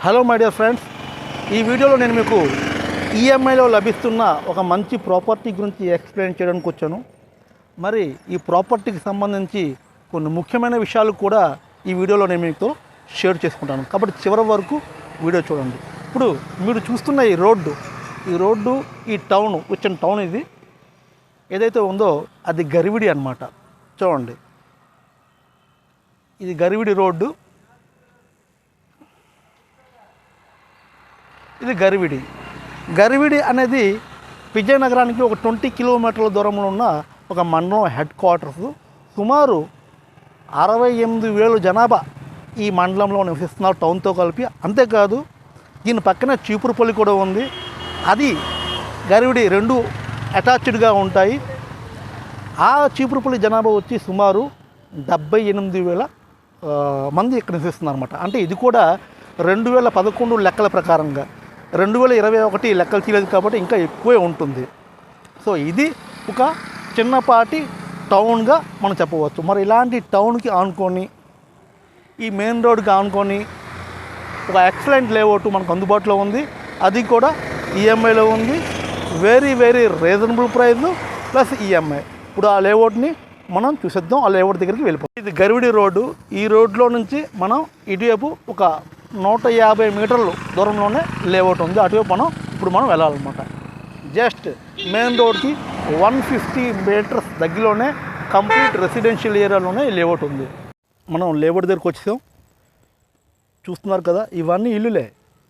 Hello my dear friends, ఈ వీడియోలో నేను మీకు ఈఎంఐలో లభిస్తున్న ఒక మంచి ప్రాపర్టీ గురించి ఎక్స్ప్లెయిన్ చేయడానికి వచ్చాను. మరి ఈ ప్రాపర్టీకి సంబంధించి కొన్ని ముఖ్యమైన విషయాలు కూడా ఈ వీడియోలో నేను మీతో షేర్ చేసుకుంటాను. కాబట్టి చివరి వరకు వీడియో చూడండి. ఇప్పుడు మీరు చూస్తున్న ఈ రోడ్డు ఈ టౌన్ వచ్చిన టౌన్ ఇది ఏదైతే ఉందో అది గరివిడి అన్నమాట. చూడండి, ఇది గరివిడి రోడ్డు. ఇది గరివిడి అనేది విజయనగరానికి ఒక 20 కిలోమీటర్ల దూరంలో ఉన్న ఒక మండలం హెడ్ క్వార్టర్స్. సుమారు 68,000 జనాభా ఈ మండలంలో నివసిస్తున్నారు టౌన్తో కలిపి. అంతేకాదు దీని పక్కన చీపురుపల్లి కూడా ఉంది. అది గరివిడి రెండు అటాచ్డ్గా ఉంటాయి. ఆ చీపురుపల్లి జనాభా వచ్చి సుమారు 78,000 మంది ఇక్కడ నివసిస్తున్నారు అన్నమాట. అంటే ఇది కూడా 2011 లెక్కల ప్రకారంగా, 2021 లెక్కలు తీయలేదు కాబట్టి ఇంకా ఎక్కువే ఉంటుంది. సో ఇది ఒక చిన్నపాటి టౌన్గా మనం చెప్పవచ్చు. మరి ఇలాంటి టౌన్కి ఆనుకొని ఈ మెయిన్ రోడ్కి ఆనుకొని ఒక ఎక్సలెంట్ లేఅవుట్ మనకు అందుబాటులో ఉంది. అది కూడా ఈఎంఐలో ఉంది. Very reasonable price plus EMI. ఇప్పుడు ఆ లేఅవుట్ని మనం చూసేద్దాం. ఆ లేఅవుట్ దగ్గరికి వెళ్ళిపోతాం. ఇది గరివిడి రోడ్డు. ఈ రోడ్లో నుంచి మనం ఇటువైపు ఒక 150 మీటర్లు దూరంలోనే లేఅవుట్ ఉంది. అటువైపు ఇప్పుడు మనం వెళ్ళాలన్నమాట. జస్ట్ మెయిన్ రోడ్కి 150 మీటర్స్ దగ్గరలోనే కంప్లీట్ రెసిడెన్షియల్ ఏరియాలోనే లేఅవుట్ ఉంది. మనం లేఅవుట్ దగ్గరికి వచ్చేసాం. చూస్తున్నారు కదా, ఇవన్నీ ఇల్లులే.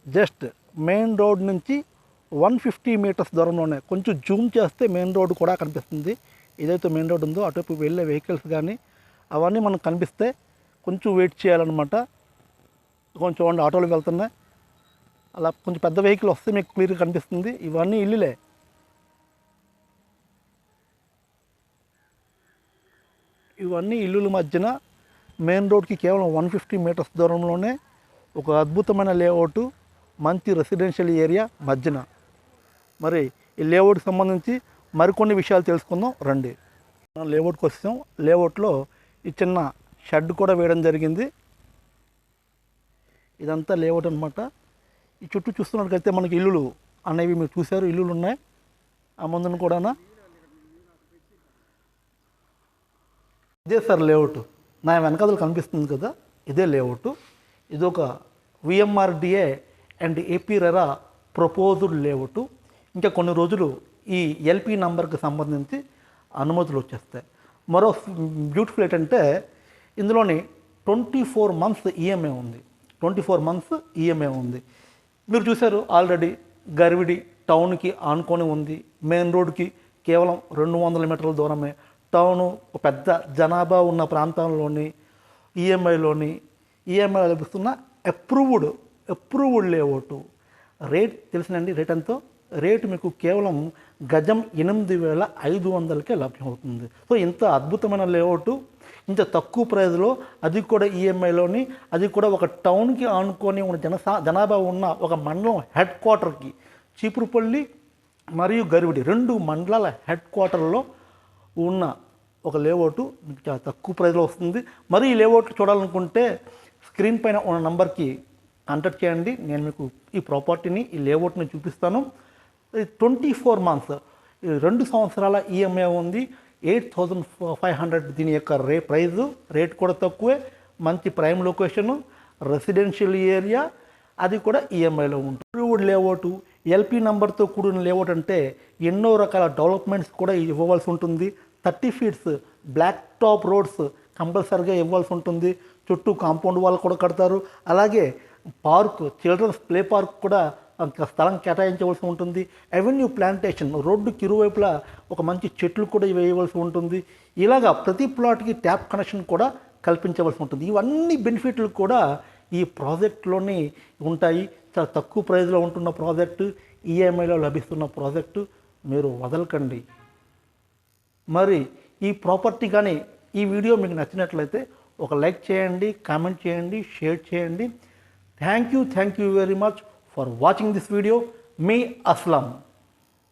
జస్ట్ మెయిన్ రోడ్ నుంచి 150 మీటర్స్ దూరంలోనే. కొంచెం జూమ్ చేస్తే మెయిన్ రోడ్ కూడా కనిపిస్తుంది. ఏదైతే మెయిన్ రోడ్ ఉందో అటువైపు వెళ్ళే వెహికల్స్ కానీ అవన్నీ మనకు కనిపిస్తే కొంచెం వెయిట్ చేయాలన్నమాట. కొంచెం చూడండి, ఆటోలు వెళ్తున్నాయి. అలా కొంచెం పెద్ద వెహికల్ వస్తే మీకు క్లియర్గా కనిపిస్తుంది. ఇవన్నీ ఇల్లులే. ఇవన్నీ ఇల్లుల మధ్యన మెయిన్ రోడ్కి కేవలం 150 మీటర్స్ దూరంలోనే ఒక అద్భుతమైన లేఅవుట్, మంచి రెసిడెన్షియల్ ఏరియా మధ్యన. మరి ఈ లేఅవుట్కి సంబంధించి మరికొన్ని విషయాలు తెలుసుకుందాం రండి. మనం లేఅవుట్కి వచ్చాం. లేఅవుట్లో ఈ చిన్న షెడ్ కూడా వేయడం జరిగింది. ఇదంతా లేఅవుట్ అనమాట. ఈ చుట్టూ చూస్తున్నట్లయితే మనకి ఇల్లులు అనేవి మీరు చూశారు, ఇల్లులు ఉన్నాయి. ఆ ముందును కూడా ఇదే సార్ లేఅవుట్. నా వెనకాల కనిపిస్తుంది కదా, ఇదే లేఅవుట్. ఇది ఒక VMRDA and AP RERA proposed layout. ఇంకా కొన్ని రోజులు ఈ ఎల్పి నంబర్కి సంబంధించి అనుమతులు వచ్చేస్తాయి. మరో బ్యూటిఫుల్ ఏంటంటే ఇందులోని 24 months ఈఎంఐ ఉంది. 24 months ఈఎంఐ ఉంది. మీరు చూశారు ఆల్రెడీ గరివిడి టౌన్కి ఆనుకొని ఉంది. మెయిన్ రోడ్కి కేవలం 200 మీటర్ల దూరమే. టౌను పెద్ద జనాభా ఉన్న ప్రాంతంలోని ఈఎంఐ లభిస్తున్న అప్రూవ్డ్ లేఅవుట్. రేట్ తెలిసినండి, రేట్ ఎంతో? రేటు మీకు కేవలం గజం 8,500కే లభ్యమవుతుంది. సో ఇంత అద్భుతమైన లేఅవుట్ ఇంత తక్కువ ప్రైజ్లో, అది కూడా ఈఎంఐలోని, అది కూడా ఒక టౌన్కి ఆనుకొని ఉన్న జనాభా ఉన్న ఒక మండలం హెడ్ క్వార్టర్కి, చీపురుపల్లి మరియు గరివిడి 2 మండలాల హెడ్ క్వార్టర్లో ఉన్న ఒక లేఅవుట్ మీకు చాలా తక్కువ ప్రైజ్లో వస్తుంది. మరి ఈ లేఅవుట్ చూడాలనుకుంటే స్క్రీన్ పైన ఉన్న నంబర్కి కాంటాక్ట్ చేయండి. నేను మీకు ఈ ప్రాపర్టీని, ఈ లేఅవుట్ని చూపిస్తాను. 24 months 2 సంవత్సరాల ఈఎంఐ ఉంది. 8,500 దీని యొక్క రేట్ కూడా తక్కువే. మంచి ప్రైమ్ లొకేషను, రెసిడెన్షియల్ ఏరియా, అది కూడా ఈఎంఐలో ఉంటుంది. అప్రూవ్డ్ లేఅవుట్, ఎల్పి నెంబర్తో కూడిన లేఅవుట్ అంటే ఎన్నో రకాల డెవలప్మెంట్స్ కూడా ఇవ్వవలసి ఉంటుంది. 30 feet బ్లాక్ టాప్ రోడ్స్ కంపల్సరీగా ఇవ్వాల్సి ఉంటుంది. చుట్టూ కాంపౌండ్ వాళ్ళు కూడా కడతారు. అలాగే పార్క్, చిల్డ్రన్స్ ప్లే పార్క్ కూడా స్థలం కేటాయించవలసి ఉంటుంది. అవెన్యూ ప్లాంటేషన్, రోడ్డుకి ఇరువైపులా ఒక మంచి చెట్లు కూడా వేయవలసి ఉంటుంది. ఇలాగా ప్రతి ప్లాట్కి ట్యాప్ కనెక్షన్ కూడా కల్పించవలసి ఉంటుంది. ఇవన్నీ బెనిఫిట్లు కూడా ఈ ప్రాజెక్టులోని ఉంటాయి. చాలా తక్కువ ప్రైజ్లో ఉంటున్న ప్రాజెక్టు, ఈఎంఐలో లభిస్తున్న ప్రాజెక్టు మీరు వదలకండి. మరి ఈ ప్రాపర్టీ కానీ ఈ వీడియో మీకు నచ్చినట్లయితే ఒక లైక్ చేయండి, కామెంట్ చేయండి, షేర్ చేయండి. Thank you very much for watching this video. Me Aslam.